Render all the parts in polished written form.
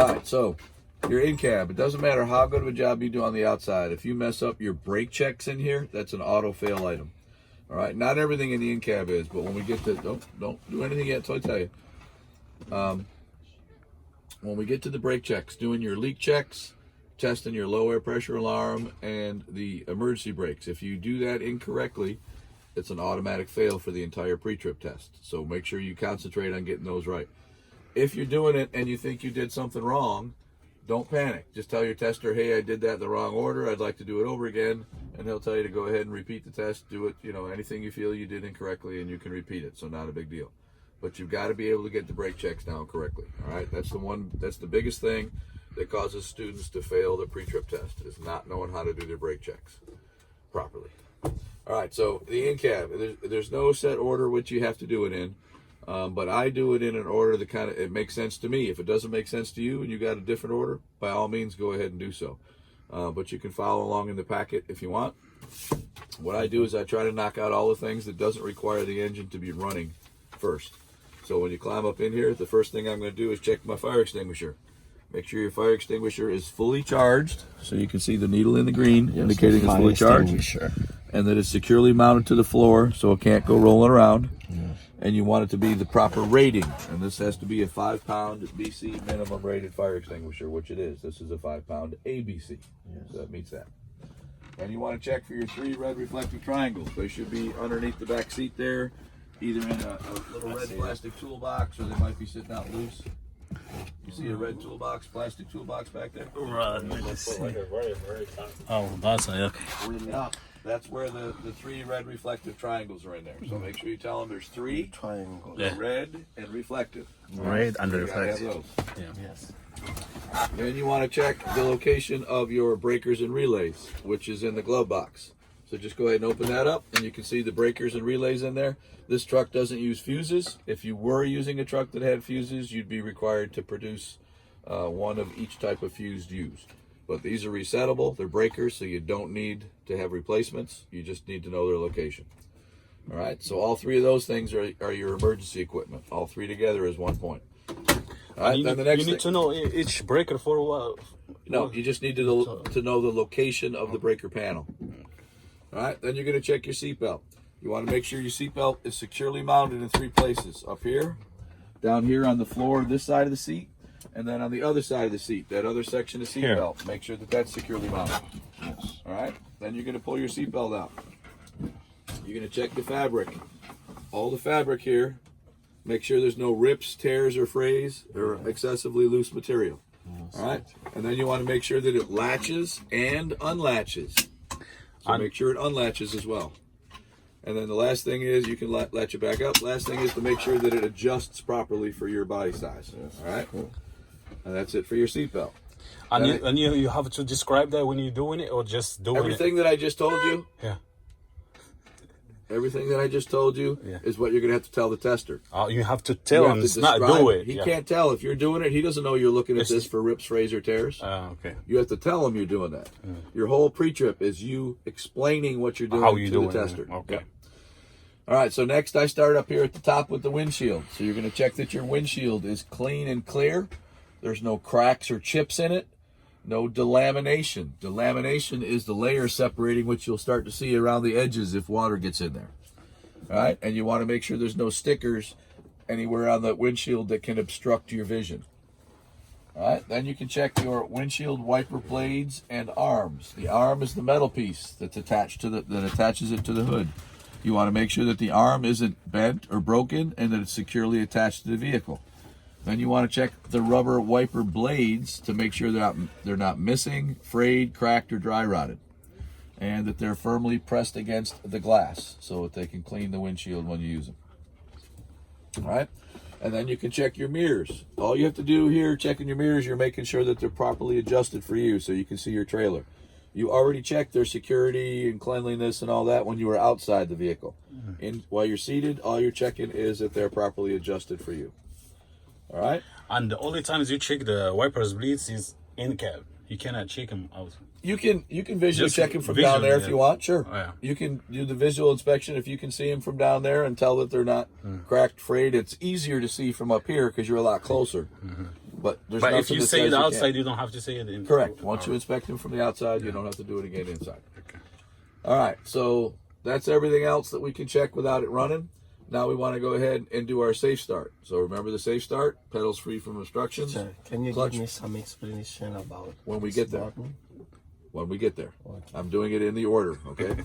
All right, so your in-cab, it doesn't matter how good of a job you do on the outside. If you mess up your brake checks in here, that's an auto fail item. All right, not everything in the in-cab is, but when we get to, don't do anything yet until I tell you. When we get to the brake checks, doing your leak checks, testing your low air pressure alarm, and the emergency brakes. If you do that incorrectly, it's an automatic fail for the entire pre-trip test. So make sure you concentrate on getting those right. If you're doing it and you think you did something wrong, don't panic. Just tell your tester, hey, I did that in the wrong order. I'd like to do it over again. And he'll tell you to go ahead and repeat the test. Do it, anything you feel you did incorrectly, and you can repeat it. So not a big deal. But you've got to be able to get the brake checks down correctly. All right, that's the biggest thing that causes students to fail the pre-trip test, is not knowing how to do their brake checks properly. All right, so the in-cab, there's no set order which you have to do it in, but I do it in an order that it makes sense to me. If it doesn't make sense to you and you got a different order, by all means, go ahead and do so. But you can follow along in the packet if you want. What I do is I try to knock out all the things that doesn't require the engine to be running first. So when you climb up in here, the first thing I'm going to do is check my fire extinguisher. Make sure your fire extinguisher is fully charged, so you can see the needle in the green indicating it's fully charged, and that it's securely mounted to the floor so it can't go rolling around. Yes. And you want it to be the proper rating, and this has to be a 5-pound BC minimum rated fire extinguisher, which it is. This is a 5-pound ABC, so that meets that. And you want to check for your 3 red reflective triangles. They should be underneath the back seat there, either in a little red plastic toolbox, or they might be sitting out loose. You see a red plastic toolbox back there? Right, oh, that's okay. Yeah, that's where the 3 red reflective triangles are in there. So make sure you tell them there's 3 triangles, red and reflective. Red and reflective. Have those. Yeah. Yes. Then you want to check the location of your breakers and relays, which is in the glove box. So just go ahead and open that up, and you can see the breakers and relays in there. This truck doesn't use fuses. If you were using a truck that had fuses, you'd be required to produce one of each type of fuse used. But these are resettable. They're breakers, so you don't need to have replacements. You just need to know their location. All right, so all 3 of those things are your emergency equipment. All 3 together is 1 point. All right, then the next you need to know each breaker for a while. No, you just need to know the location of the breaker panel. All right, then you're going to check your seatbelt. You want to make sure your seatbelt is securely mounted in 3 places. Up here, down here on the floor, this side of the seat, and then on the other side of the seat, that other section of seatbelt. Make sure that that's securely mounted. All right, then you're going to pull your seatbelt out. You're going to check the fabric. All the fabric here, make sure there's no rips, tears, or frays, or excessively loose material. All right, and then you want to make sure that it latches and unlatches. So make sure it unlatches as well. And then the last thing is, you can latch it back up. Last thing is to make sure that it adjusts properly for your body size. All right? And that's it for your seatbelt. And you have to describe that when you're doing it, or just doing everything that I just told you? Yeah. Everything that I just told you is what you're going to have to tell the tester. You have to tell him it's not do it. He can't tell. If you're doing it, he doesn't know you're looking at this for rips, frays, or tears. Okay. You have to tell him you're doing that. Your whole pre-trip is you explaining what you're doing to the tester. Okay. Yeah. All right, so next I start up here at the top with the windshield. So you're going to check that your windshield is clean and clear. There's no cracks or chips in it. No delamination. Delamination is the layer separating, which you'll start to see around the edges if water gets in there. All right, and you want to make sure there's no stickers anywhere on the windshield that can obstruct your vision. All right, then you can check your windshield wiper blades and arms. The arm is the metal piece that's attached to that attaches it to the hood. You want to make sure that the arm isn't bent or broken and that it's securely attached to the vehicle. Then you want to check the rubber wiper blades to make sure they're not missing, frayed, cracked, or dry rotted, and that they're firmly pressed against the glass so that they can clean the windshield when you use them. All right, and then you can check your mirrors. All you have to do here, checking your mirrors, you're making sure that they're properly adjusted for you so you can see your trailer. You already checked their security and cleanliness and all that when you were outside the vehicle. While you're seated, all you're checking is that they're properly adjusted for you. All right. And the only times you check the wipers bleeds is in cab. You cannot check them out. You can visually check them from down there if you want. Sure. Oh, yeah. You can do the visual inspection if you can see them from down there and tell that they're not cracked, frayed. It's easier to see from up here because you're a lot closer. But there's But nothing if you that say says it you can't. outside, you don't have to say it in. Correct. Once you inspect them from the outside, you don't have to do it again inside. Okay. All right, so that's everything else that we can check without it running. Now we want to go ahead and do our safe start. So remember the safe start, pedals free from obstructions. Sir, can you Clutch. give me some explanation about When we this get there. button? When we get there. Okay. I'm doing it in the order, okay?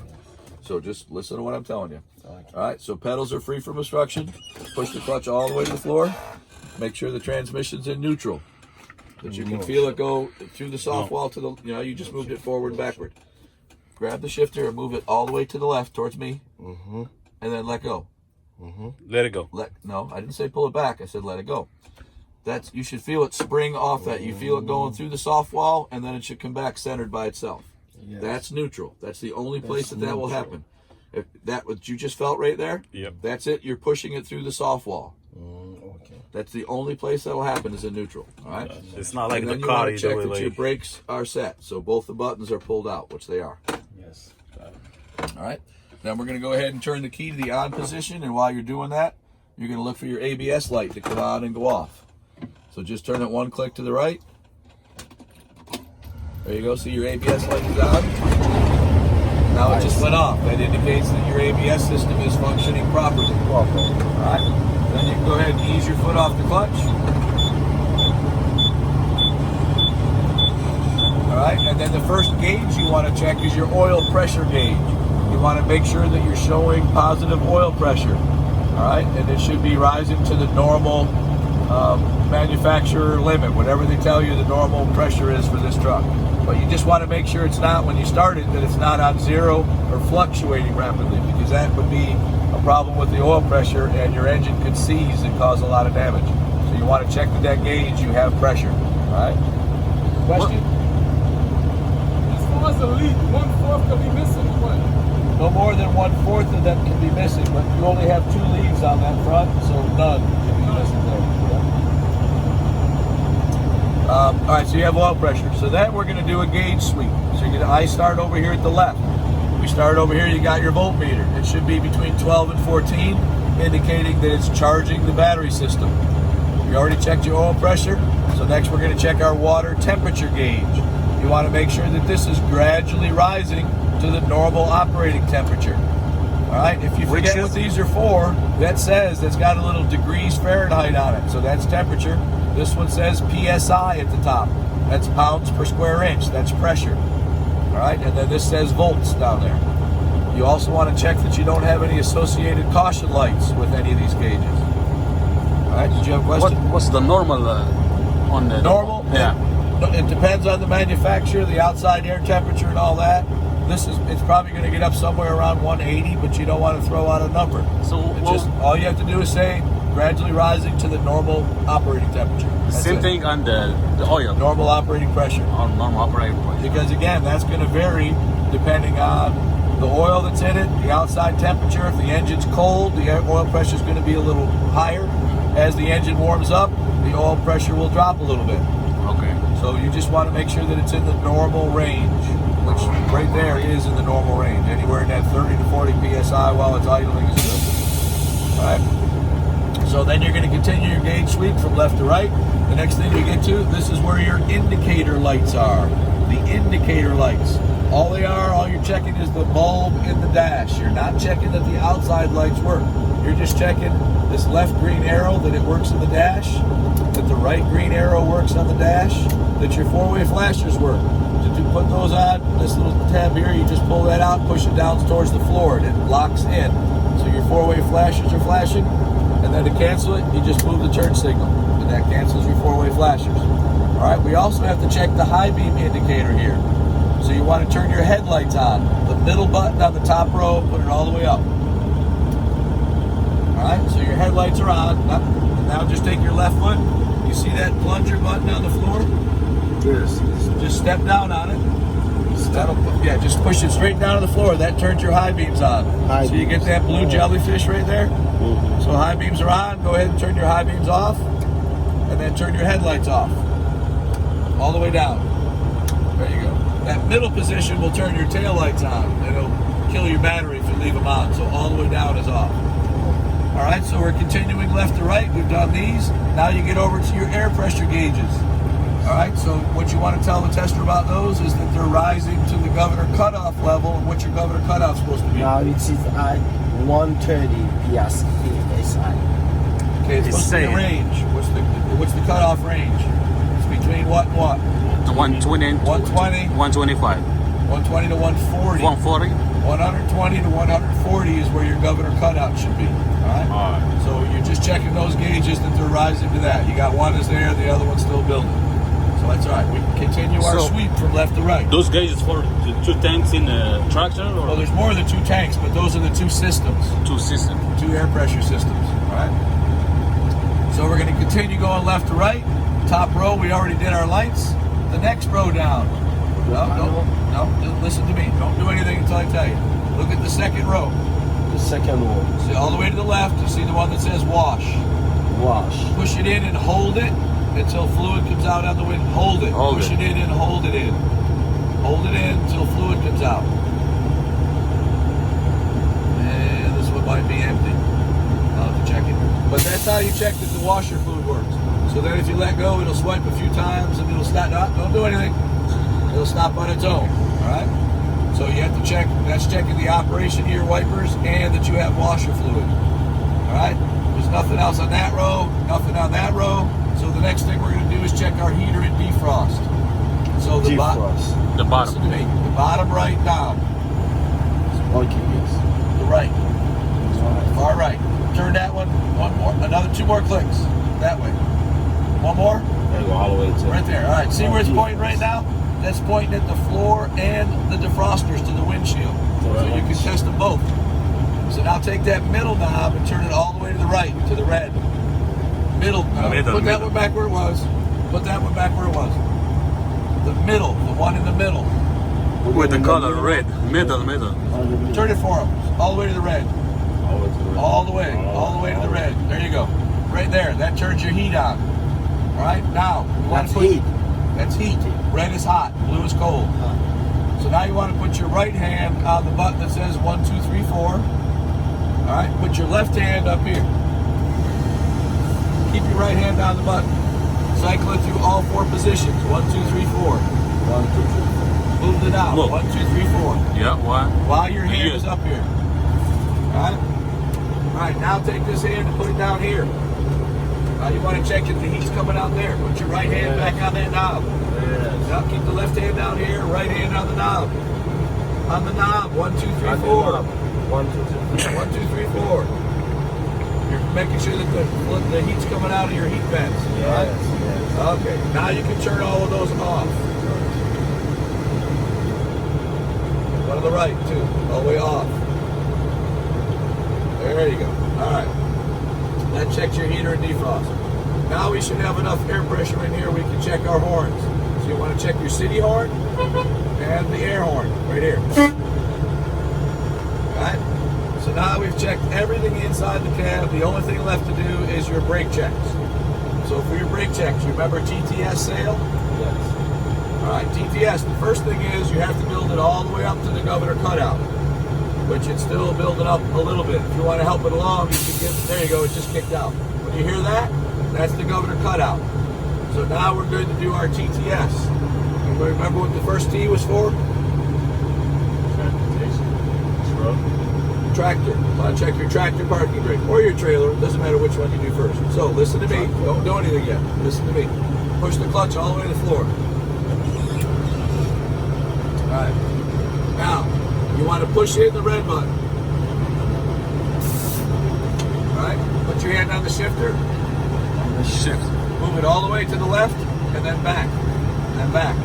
So just listen to what I'm telling you. Okay. All right, so pedals are free from obstruction. Push the clutch all the way to the floor. Make sure the transmission's in neutral. That you can feel it go through the soft wall to the, you just moved it forward and backward. Grab the shifter and move it all the way to the left towards me. Mm-hmm. And then let go. Let it go. No, I didn't say pull it back. I said let it go. You should feel it spring off that. You feel it going through the soft wall, and then it should come back centered by itself. Yes. That's neutral. That's the only place that will neutral. happen. If that what you just felt right there, Yep. that's it. You're pushing it through the soft wall. Okay. That's the only place that'll happen is in neutral. All right. It's not like And the then you car. want You to check do it that your like. brakes are set, so both the buttons are pulled out, which they are. Yes. All right. Then we're going to go ahead and turn the key to the on position, and while you're doing that, you're going to look for your ABS light to come on and go off. So just turn it one click to the right. There you go. See your ABS light is on. Now it just went off. That indicates that your ABS system is functioning properly. All right. Then you can go ahead and ease your foot off the clutch. All right. And then the first gauge you want to check is your oil pressure gauge. You want to make sure that you're showing positive oil pressure. All right. And it should be rising to the normal manufacturer limit, whatever they tell you the normal pressure is for this truck. But you just want to make sure it's not, when you start it, that it's not on zero or fluctuating rapidly, because that would be a problem with the oil pressure and your engine could seize and cause a lot of damage. So you want to check that gauge you have pressure. All right. Question? As far as the lead, 1/4 could be missing. What? No more than 1/4 of them can be missing, but you only have 2 leaves on that front, so none can be missing there. All right, so you have oil pressure. So then we're going to do a gauge sweep. So you're going to I-start over here at the left. We start over here, you got your voltmeter. It should be between 12 and 14, indicating that it's charging the battery system. We already checked your oil pressure, so next we're going to check our water temperature gauge. You want to make sure that this is gradually rising to the normal operating temperature. All right, if you forget what these are for, that says that's got a little degrees Fahrenheit on it, so that's temperature. This one says PSI at the top. That's pounds per square inch. That's pressure. All right, and then this says volts down there. You also want to check that you don't have any associated caution lights with any of these gauges. All right, did you have a question? What's the normal on the Normal? Yeah. It depends on the manufacturer, the outside air temperature and all that. It's probably going to get up somewhere around 180, but you don't want to throw out a number. So All you have to do is say gradually rising to the normal operating temperature. That's same it. thing on the oil. Normal operating pressure. On normal operating pressure. Because again, that's going to vary depending on the oil that's in it, the outside temperature. If the engine's cold, the oil pressure is going to be a little higher. As the engine warms up, the oil pressure will drop a little bit. Okay. So you just want to make sure that it's in the normal range, which right there is in the normal range. Anywhere in that 30 to 40 PSI while it's idling is good. All right. So then you're going to continue your gauge sweep from left to right. The next thing you get to, this is where your indicator lights are. The indicator lights. All you're checking is the bulb in the dash. You're not checking that the outside lights work. You're just checking this left green arrow, that it works in the dash, that the right green arrow works on the dash, that your 4-way flashers work. To put those on, this little tab here, you just pull that out, push it down towards the floor, and it locks in. So your 4-way flashers are flashing. And then to cancel it, you just move the turn signal, and that cancels your 4-way flashers. All right, we also have to check the high beam indicator here. So you want to turn your headlights on. The middle button on the top row, put it all the way up. All right, so your headlights are on. Now just take your left foot. You see that plunger button on the floor? Yes. Just step down on it. Just push it straight down to the floor. That turns your high beams on. So you get that blue jellyfish right there? So high beams are on. Go ahead and turn your high beams off. And then turn your headlights off. All the way down. There you go. That middle position will turn your tail lights on. It'll kill your battery if you leave them on. So all the way down is off. All right, so we're continuing left to right. We've done these. Now you get over to your air pressure gauges. All right, so what you want to tell the tester about those is that they're rising to the governor cutoff level. And what's your governor cutoff supposed to be? Now it is at 130 PSI. Okay, it's supposed to be a range. What's the cutoff range? It's between what and what? 120 and 120, 125. 120 to 140. 140. 120 to 140 is where your governor cutout should be. All right. Alright. So you're just checking those gauges that they're rising to that. You got one is there, the other one's still building. So that's all right. We can continue our So- sweep from left to right. Those gauges for the 2 tanks in a tractor or Well, there's more than 2 tanks, but those are the 2 systems, 2 systems? 2 air pressure systems. All right. So we're going to continue going left to right. Top row, we already did our lights. The next row down. No, listen to me. Don't do anything until I tell you. Look at the second row. The second one, See all the way to the left. You see the one that says wash. wash. Push it in and hold it until fluid comes out on the wind. Hold it. Hold Push it. it in and hold it in. Hold it in until fluid comes out. And this one might be empty. I'll have to check it. But that's how you check that the washer fluid works. So then if you let go, it'll swipe a few times and it'll stop. No, don't do anything. It'll stop on its own. All right? So you have to check. That's checking the operation of your wipers and that you have washer fluid. All right? There's nothing else on that row, nothing on that row. So the next thing we're going to do is check our heater and defrost. So the Defrost. The listen bottom. to me. The bottom right knob. Okay, yes. The right. Right. Far right. Turn that one more. Another 2 more clicks. That way. One more. And go all the way to Right there. All right. See where it's pointing right now? That's pointing at the floor and the defrosters to the windshield. So you can test them both. So now take that middle knob and turn it all the way to the right, to the red. Middle. Put that one back where it was. Put that one back where it was. The middle. The one in the middle. With the color red. Middle. Turn it for them. All the way to the red. All the way to the red. There you go. Right there. That turns your heat on. All right. Now you want That's to put heat. That's heat. Red is hot. Blue is cold. So now you want to put your right hand on the button that says 1, 2, 3, 4. All right. Put your left hand up here. Keep your right hand on the button. Cycle it through all 4 positions. 1, 2, 3, 4. 1, 2, 3. Move it out. Whoa. 1, 2, 3, 4. Yeah, one. While your hand Yeah. is up here. Alright? Alright, now take this hand and put it down here. Now you want to check if the heat's coming out there. Put your right hand back on that knob. Yes. Now keep the left hand down here, right hand on the knob. On the knob. 1, 2, 3, 4. 1, 2, 3. 1, 2, 3, 4. You're making sure that the heat's coming out of your heat vents. Alright? Yes. Okay, now you can turn all of those off. One to the right, too. All the way off. There you go. All right. That checks your heater and defrost. Now we should have enough air pressure in here we can check our horns. So you want to check your city horn and the air horn right here. All right? So now we've checked everything inside the cab. The only thing left to do is your brake checks. So for your brake checks, you remember TTS sale? Yes. All right, TTS, the first thing is you have to build it all the way up to the governor cutout, which it's still building up a little bit. If you want to help it along, you can get, there you go, it just kicked out. When you hear that, that's the governor cutout. So now we're good to do our TTS. Anybody remember what the first T was for? Tractor. Want to check your tractor parking brake or your trailer. It doesn't matter which one you do first. So listen to me. Don't do anything yet. Listen to me. Push the clutch all the way to the floor. All right. Now, you want to push in the red button. All right. Put your hand on the shifter. Shift. Move it all the way to the left and then back. And back.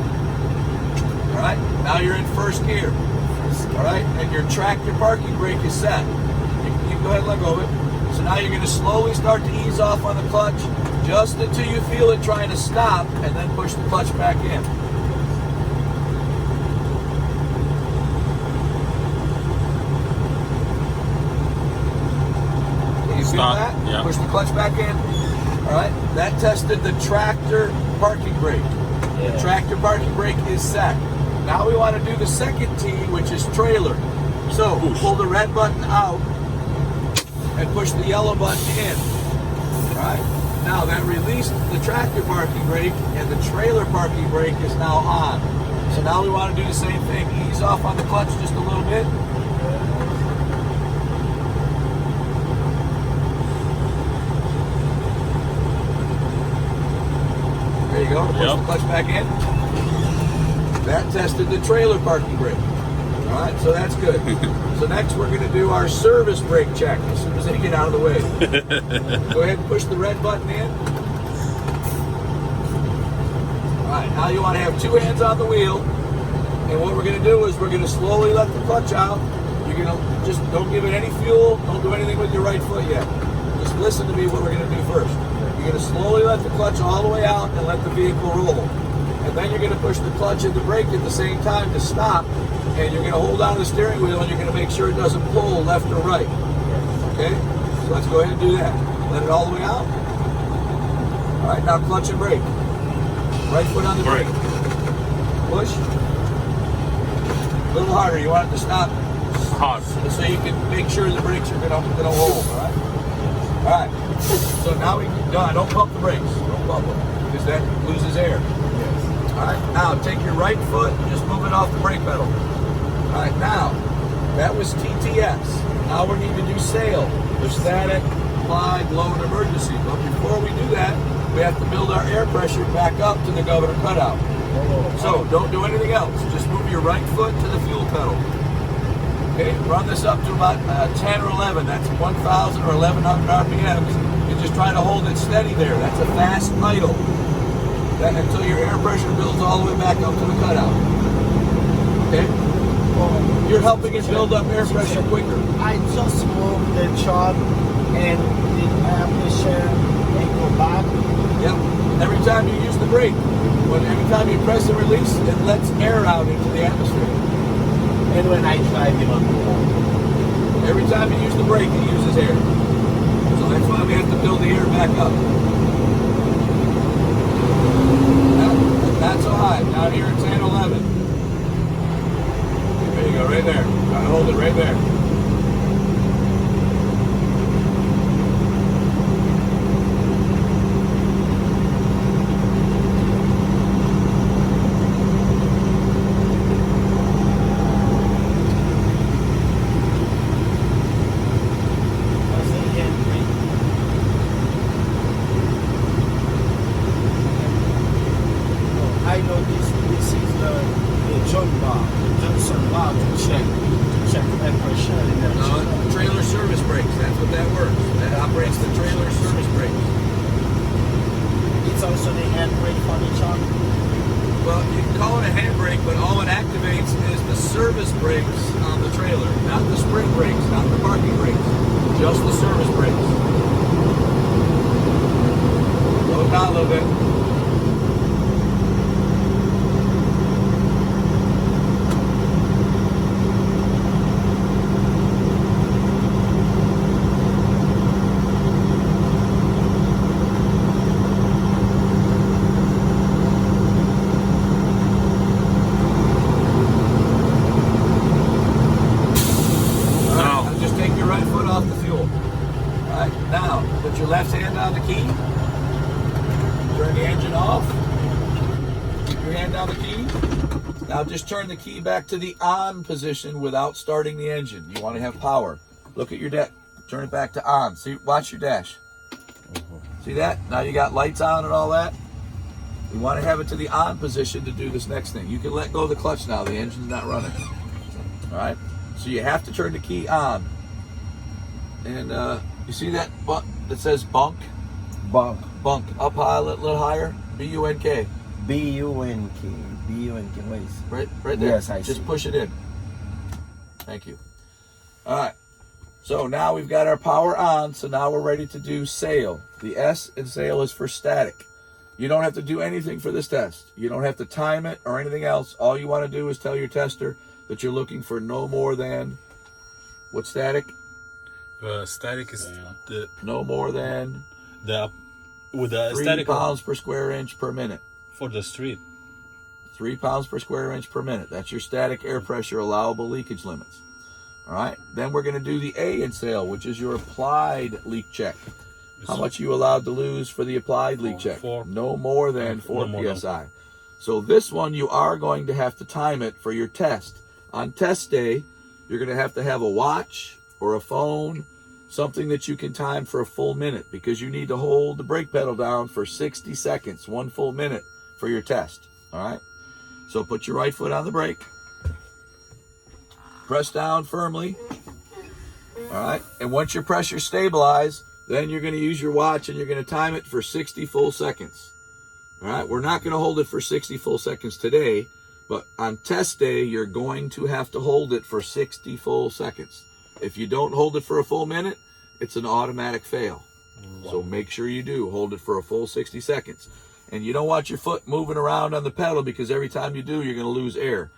All right. Now you're in first gear. All right, and your tractor parking brake is set. You can go ahead and let go of it. So now you're going to slowly start to ease off on the clutch just until you feel it trying to stop and then push the clutch back in. Can you feel Stop. that? Yeah. Push the clutch back in. All right, that tested the tractor parking brake. The tractor parking brake is set. Now we want to do the second T, which is trailer. So Push. pull the red button out and push the yellow button in. All right. Now that released the tractor parking brake, and the trailer parking brake is now on. So now we want to do the same thing. Ease off on the clutch just a little bit. There you go. Push the clutch back in. That tested the trailer parking brake. All right, so that's good. So next we're going to do our service brake check as soon as they get out of the way. Go ahead and push the red button in. All right, now you want to have two hands on the wheel. And what we're going to do is we're going to slowly let the clutch out. You're going to just don't give it any fuel. Don't do anything with your right foot yet. Just listen to me what we're going to do first. You're going to slowly let the clutch all the way out and let the vehicle roll. And then you're going to push the clutch and the brake at the same time to stop. And you're going to hold on to the steering wheel and you're going to make sure it doesn't pull left or right. Okay? So let's go ahead and do that. Let it all the way out. All right, now clutch and brake. Right foot on the brake. Push. A little harder. You want it to stop Hard. so you can make sure the brakes are going to hold. All right? All right. So now don't pump the brakes. Don't pump them because that loses air. All right. Now take your right foot and just move it off the brake pedal. All right, now, that was TTS. Now we need to do SAIL, the static, applied, low, and emergency. But before we do that, we have to build our air pressure back up to the governor cutout. So don't do anything else. Just move your right foot to the fuel pedal. Okay, run this up to about 10 or 11. That's 1,000 or 1,100 RPMs. And just try to hold it steady there. That's a fast idle. Until your air pressure builds all the way back up to the cutout. Okay? You're helping it build up air pressure quicker. I just moved the truck and the air pressure and go back. Yep. Every time you use the brake, every time you press and release, it lets air out into the atmosphere. And when I drive it on the wall. Every time you use the brake, it uses air. So that's why we have to build the air back up. Not so high. Down here at 10, 11. There you go, right there. Try to hold it right there. I know this is the Johnson bar to check air pressure in the truck. Trailer service brakes. That's what that works. That operates the trailer service brakes. It's also the hand brake for the truck. Well, you can call it a handbrake, but all it activates is the service brakes on the trailer, not the spring brakes, not the parking brakes, just the service brakes. Slow it down a little bit. Your left hand on the key. Turn the engine off. Keep your hand on the key. Now just turn the key back to the on position without starting the engine. You want to have power. Look at your deck. Turn it back to on. See, watch your dash. See that? Now you got lights on and all that. We want to have it to the on position to do this next thing. You can let go of the clutch now. The engine's not running. All right. So you have to turn the key on. And you see that button that says bunk? Bunk. Bunk. Up high, a little higher. B-U-N-K. B-U-N-K. B-U-N-K. Wait. Right there. Yes, I Just see. push it in. Thank you. All right. So now we've got our power on. So now we're ready to do SAIL. The S in SAIL is for static. You don't have to do anything for this test. You don't have to time it or anything else. All you want to do is tell your tester that you're looking for no more than, what's static? Static is No more than with the 3 static pounds per square inch per minute. for the street. 3 pounds per square inch per minute. That's your static air pressure allowable leakage limits. All right. Then we're going to do the A in sale, which is your applied leak check. How much are you allowed to lose for the applied leak check? No more than 4 psi. So this one, you are going to have to time it for your test. On test day, you're going to have a watch or a phone, something that you can time for a full minute, because you need to hold the brake pedal down for 60 seconds, 1 full minute for your test. All right. So put your right foot on the brake. Press down firmly. All right. And once your pressure stabilizes, then you're going to use your watch and you're going to time it for 60 full seconds. All right. We're not going to hold it for 60 full seconds today, but on test day, you're going to have to hold it for 60 full seconds. If you don't hold it for a full minute, it's an automatic fail. So make sure you do hold it for a full 60 seconds. And you don't want your foot moving around on the pedal, because every time you do, you're going to lose air.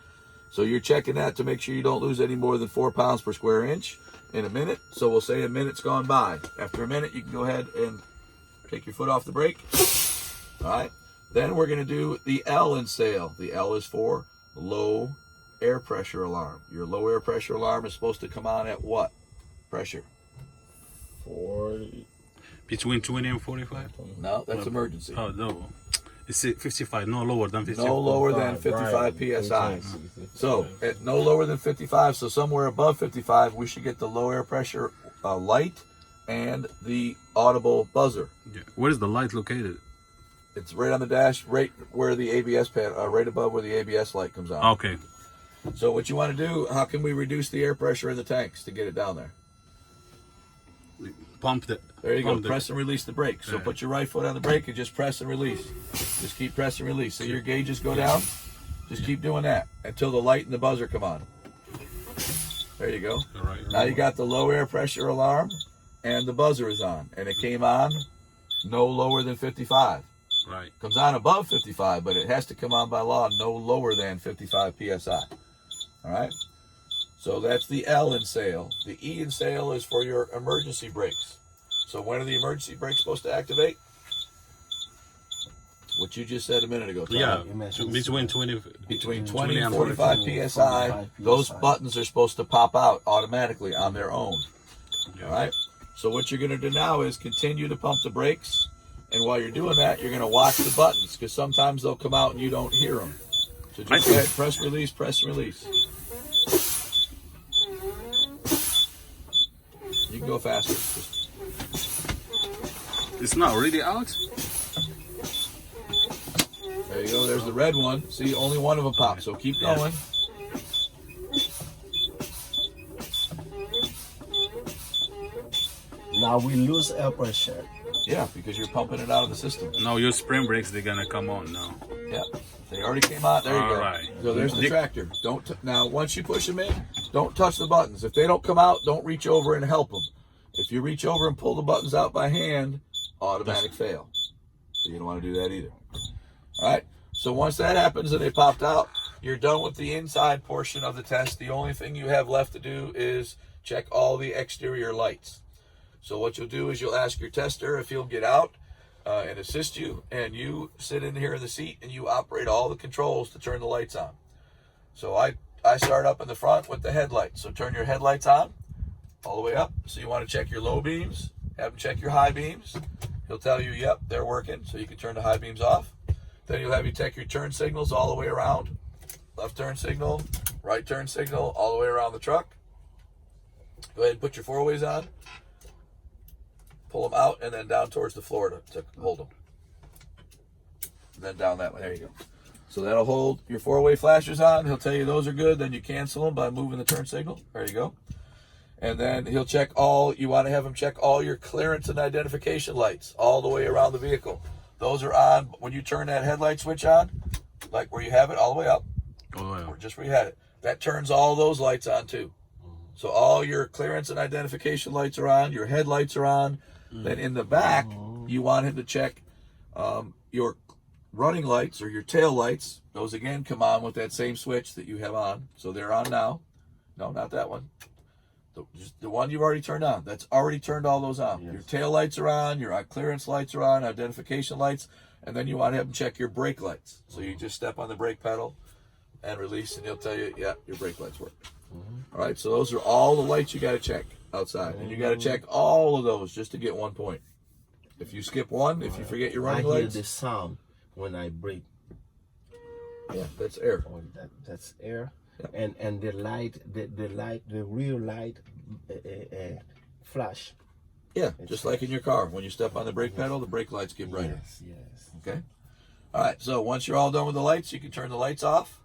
So you're checking that to make sure you don't lose any more than 4 pounds per square inch in a minute. So we'll say a minute's gone by. After a minute, you can go ahead and take your foot off the brake. All right. Then we're going to do the L in sale. The L is for low air pressure alarm. Your low air pressure alarm is supposed to come on at what pressure? 40. Between 20 and 45? No, that's emergency. Oh, no. It's 55, no lower than 55. No lower than 55 psi. So at no lower than 55, so somewhere above 55, we should get the low air pressure light and the audible buzzer. Yeah. Where is the light located? It's right on the dash, right where the ABS pad, right above where the ABS light comes on. Okay. So what you want to do, how can we reduce the air pressure in the tanks to get it down there? Pump it. There you go. Press and release the brake. So Right. put your right foot on the brake and just press and release. Just keep press and release. So your gauges go down. Just keep doing that until the light and the buzzer come on. There you go. All right. Now you got the low air pressure alarm and the buzzer is on. And it came on no lower than 55. Right. Comes on above 55, but it has to come on by law no lower than 55 psi. All right. So that's the L in sale. The E in sale is for your emergency brakes. So when are the emergency brakes supposed to activate? What you just said a minute ago, Tom. Yeah, You mentioned between 20, Between 20 and 45. 45 psi, those buttons are supposed to pop out automatically on their own. Yeah. All right. So what you're going to do now is continue to pump the brakes. And while you're doing that, you're going to watch the buttons, because sometimes they'll come out and you don't hear them. So just go ahead, press release, press release. You can go faster. Just, It's not really out? there you go. There's the red one. See, only one of them popped. So keep going. Now we lose air pressure. Yeah, because you're pumping it out of the system. No, your spring brakes, they're gonna come on now. Yeah, they already came out. There you go. All right. So there's the tractor. Now once you push them in, don't touch the buttons. If they don't come out, don't reach over and help them. If you reach over and pull the buttons out by hand, automatic fail. So you don't want to do that either. All right. So once that happens and they popped out, you're done with the inside portion of the test. The only thing you have left to do is check all the exterior lights. So what you'll do is you'll ask your tester if he'll get out and assist you, and you sit in here in the seat and you operate all the controls to turn the lights on. So I start up in the front with the headlights. So turn your headlights on all the way up. So you want to check your low beams, have him check your high beams. He'll tell you, yep, they're working, so you can turn the high beams off. Then he'll have you check your turn signals all the way around. Left turn signal, right turn signal, all the way around the truck. Go ahead and put your four-ways on. Pull them out and then down towards the floor to hold them. And then down that way. There you go. So that'll hold your four-way flashers on. He'll tell you those are good. Then you cancel them by moving the turn signal. There you go. And then he'll check you want to have him check all your clearance and identification lights all the way around the vehicle. Those are on when you turn that headlight switch on, like where you have it all the way up, or just where you had it. That turns all those lights on too. So all your clearance and identification lights are on, your headlights are on. Then in the back, you want him to check your running lights or your tail lights. Those again come on with that same switch that you have on. So they're on now. No, not that one. Just the one you've already turned on. That's already turned all those on. Yes. Your tail lights are on, your clearance lights are on, identification lights, and then you want to have them check your brake lights. So you just step on the brake pedal, and release, and he'll tell you, yeah, your brake lights work. All right, so those are all the lights you got to check outside, and you got to check all of those just to get 1 point. If you skip one, if you forget your running I hear lights, the sound when I brake. yeah, that's air. Oh, that's air. Yep. And the light, the rear light flash. Yeah, just like in your car. When you step on the brake pedal, the brake lights get brighter. Yes. Okay? All right, so once you're all done with the lights, you can turn the lights off.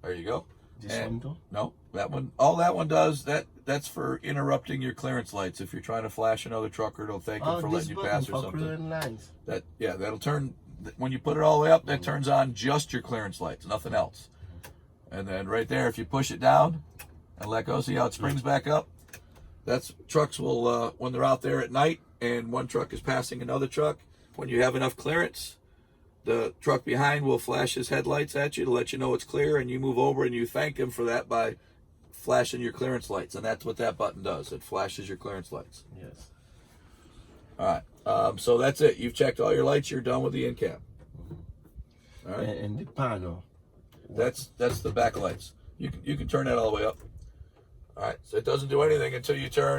There you go. This And- one too? No, that one, all that one does, that's for interrupting your clearance lights. If you're trying to flash another trucker, it'll thank them for this letting you button pass or for something. clearing lines. That'll turn, when you put it all the way up, that turns on just your clearance lights, nothing else. And then right there, if you push it down and let go, see how it springs back up? That's, trucks will, when they're out there at night and one truck is passing another truck, when you have enough clearance, the truck behind will flash his headlights at you to let you know it's clear, and you move over and you thank him for that by flashing your clearance lights. And that's what that button does. It flashes your clearance lights. Yes. All right. So that's it. You've checked all your lights. You're done with the end cap. All right. And the panel. That's the back lights. You can turn that all the way up. All right. So it doesn't do anything until you turn